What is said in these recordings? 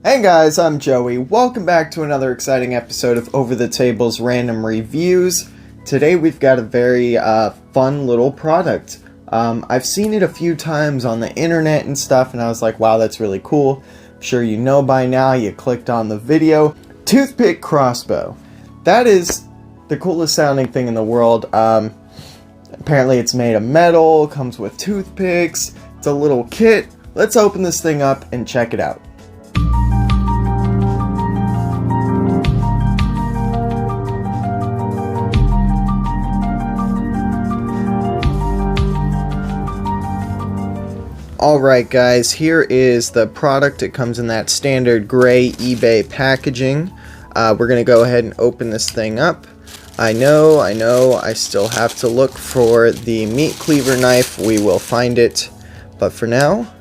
Hey guys, I'm Joey. Welcome back to another exciting episode of Over the Table's Random Reviews. Today we've got a very fun little product. I've seen it a few times on the internet and stuff, and I was like, wow, that's really cool. I'm sure you know by now, you clicked on the video. Toothpick Crossbow. That is the coolest sounding thing in the world. Apparently it's made of metal, comes with toothpicks, it's a little kit. Let's open this thing up and check it out. Alright guys, here is the product. It comes in that standard gray eBay packaging. We're going to go ahead and open this thing up. I know, I still have to look for the meat cleaver knife. We will find it. But for now,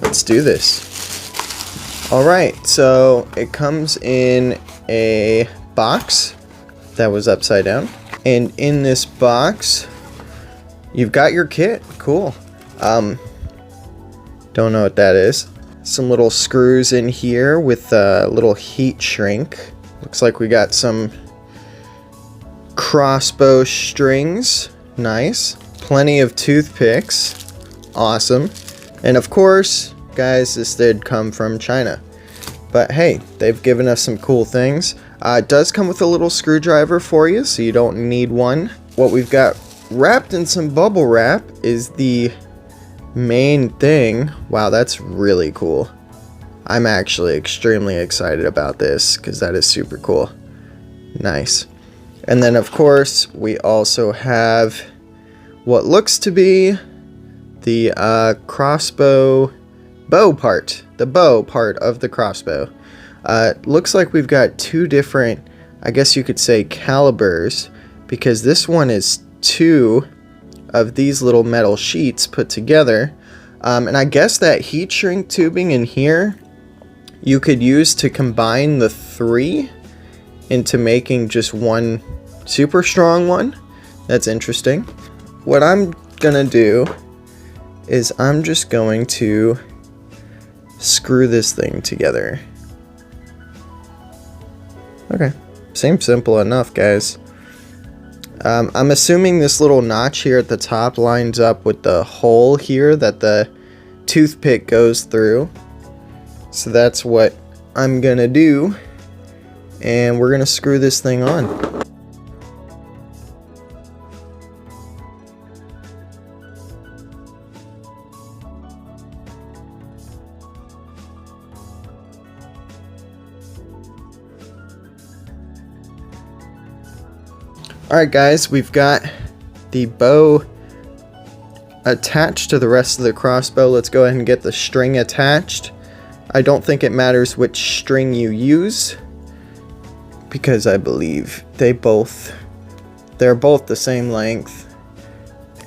let's do this. Alright, so it comes in a box that was upside down. And in this box, you've got your kit. Cool. Don't know what that is. Some little screws in here with a little heat shrink. Looks like we got some crossbow strings. Nice. Plenty of toothpicks. Awesome. And of course, guys, this did come from China. But hey, they've given us some cool things. It does come with a little screwdriver for you, so you don't need one. What we've got wrapped in some bubble wrap is the main thing. Wow, that's really cool. I'm actually extremely excited about this because that is super cool. Nice. And then of course we also have what looks to be the crossbow bow part, the bow part of the crossbow. Looks like we've got two different, I guess you could say, calibers, because this one is two of these little metal sheets put together, and I guess that heat shrink tubing in here you could use to combine the three into making just one super strong one. That's interesting. What I'm gonna do is I'm just going to screw this thing together. Okay, seems simple enough, guys. I'm assuming this little notch here at the top lines up with the hole here that the toothpick goes through. So that's what I'm gonna do. And we're gonna screw this thing on. Alright guys, we've got the bow attached to the rest of the crossbow. Let's go ahead and get the string attached. I don't think it matters which string you use, because I believe they're both the same length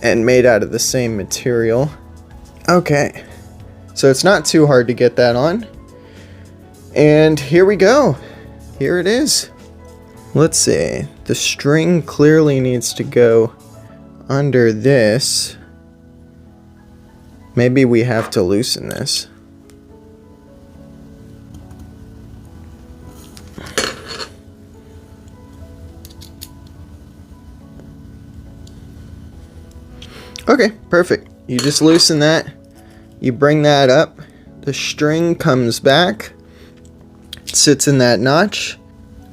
and made out of the same material. Okay, so it's not too hard to get that on. And here we go. Here it is. Let's see. The string clearly needs to go under this. Maybe we have to loosen this. Okay, perfect. You just loosen that. You bring that up. The string comes back. It sits in that notch.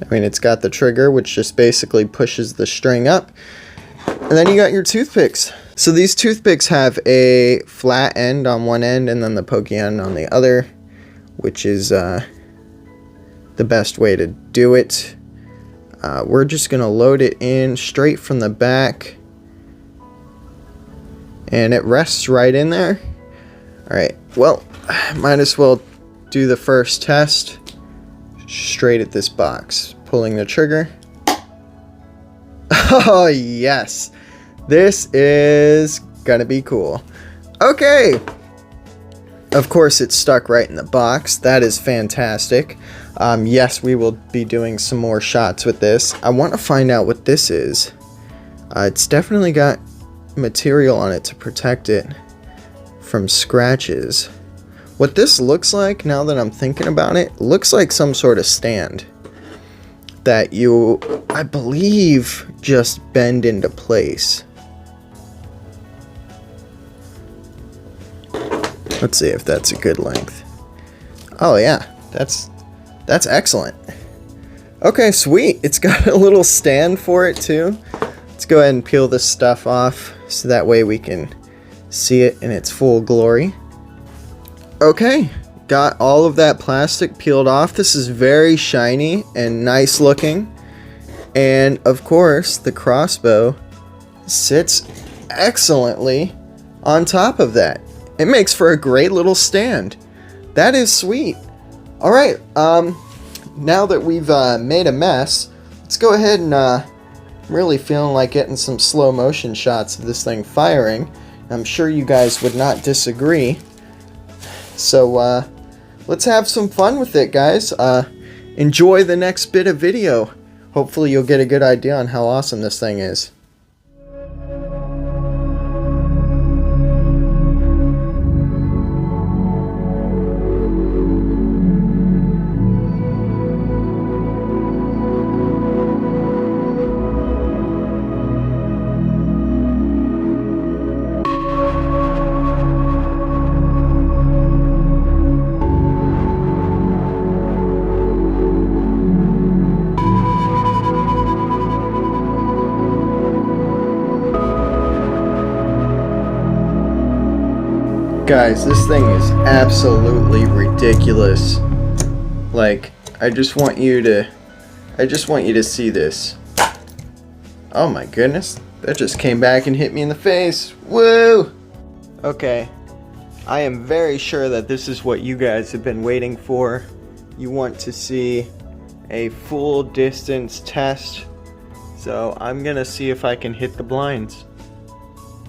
I mean, it's got the trigger, which just basically pushes the string up. And then you got your toothpicks. So these toothpicks have a flat end on one end and then the pokey end on the other, which is the best way to do it. We're just going to load it in straight from the back. And it rests right in there. Alright, well, might as well do the first test straight at this box. Pulling the trigger. Oh, yes. This is gonna be cool. Okay. Of course, it's stuck right in the box. That is fantastic. Yes, we will be doing some more shots with this. I want to find out what this is. It's definitely got material on it to protect it from scratches. What this looks like, now that I'm thinking about it, looks like some sort of stand that you, I believe, just bend into place. Let's see if that's a good length. Oh yeah, that's excellent. Okay, sweet. It's got a little stand for it too. Let's go ahead and peel this stuff off so that way we can see it in its full glory. Okay, got all of that plastic peeled off. This is very shiny and nice looking. And of course, the crossbow sits excellently on top of that. It makes for a great little stand. That is sweet. All right, now that we've made a mess, let's go ahead and I'm really feeling like getting some slow motion shots of this thing firing. I'm sure you guys would not disagree. So let's have some fun with it, guys. Enjoy the next bit of video. Hopefully you'll get a good idea on how awesome this thing is. Guys, this thing is absolutely ridiculous. Like, I just want you to see this. Oh my goodness, that just came back and hit me in the face. Woo! Okay, I am very sure that this is what you guys have been waiting for. You want to see a full distance test. So I'm gonna see if I can hit the blinds.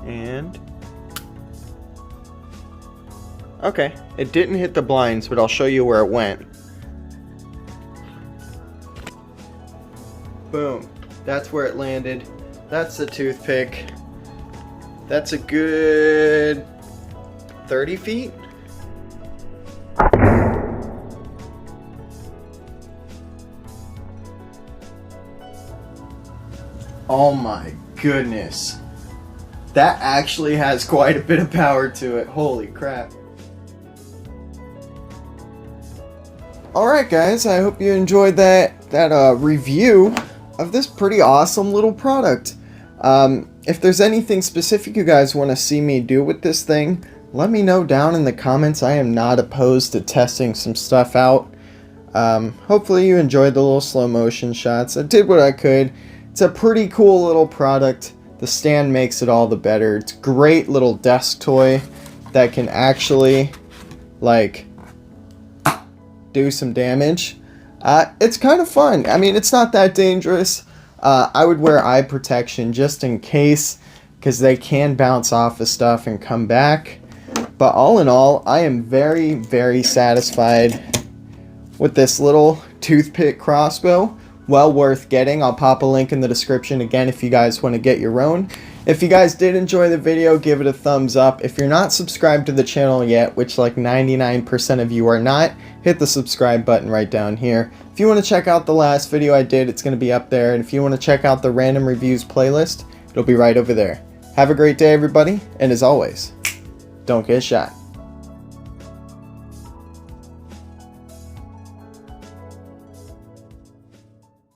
And okay, it didn't hit the blinds, but I'll show you where it went. Boom. That's where it landed. That's the toothpick. That's a good 30 feet? Oh my goodness. That actually has quite a bit of power to it. Holy crap. Alright guys, I hope you enjoyed that review of this pretty awesome little product. If there's anything specific you guys want to see me do with this thing, let me know down in the comments. I am not opposed to testing some stuff out. Hopefully you enjoyed the little slow motion shots. I did what I could. It's a pretty cool little product. The stand makes it all the better. It's a great little desk toy that can actually, like, do some damage. It's kind of fun. I mean, it's not that dangerous. I would wear eye protection just in case, because they can bounce off of stuff and come back. But all in all, I am very, very satisfied with this little toothpick crossbow. Well worth getting. I'll pop a link in the description again if you guys want to get your own. If you guys did enjoy the video, give it a thumbs up. If you're not subscribed to the channel yet, which like 99% of you are not, hit the subscribe button right down here. If you want to check out the last video I did, it's going to be up there. And if you want to check out the random reviews playlist, it'll be right over there. Have a great day, everybody. And as always, don't get shot.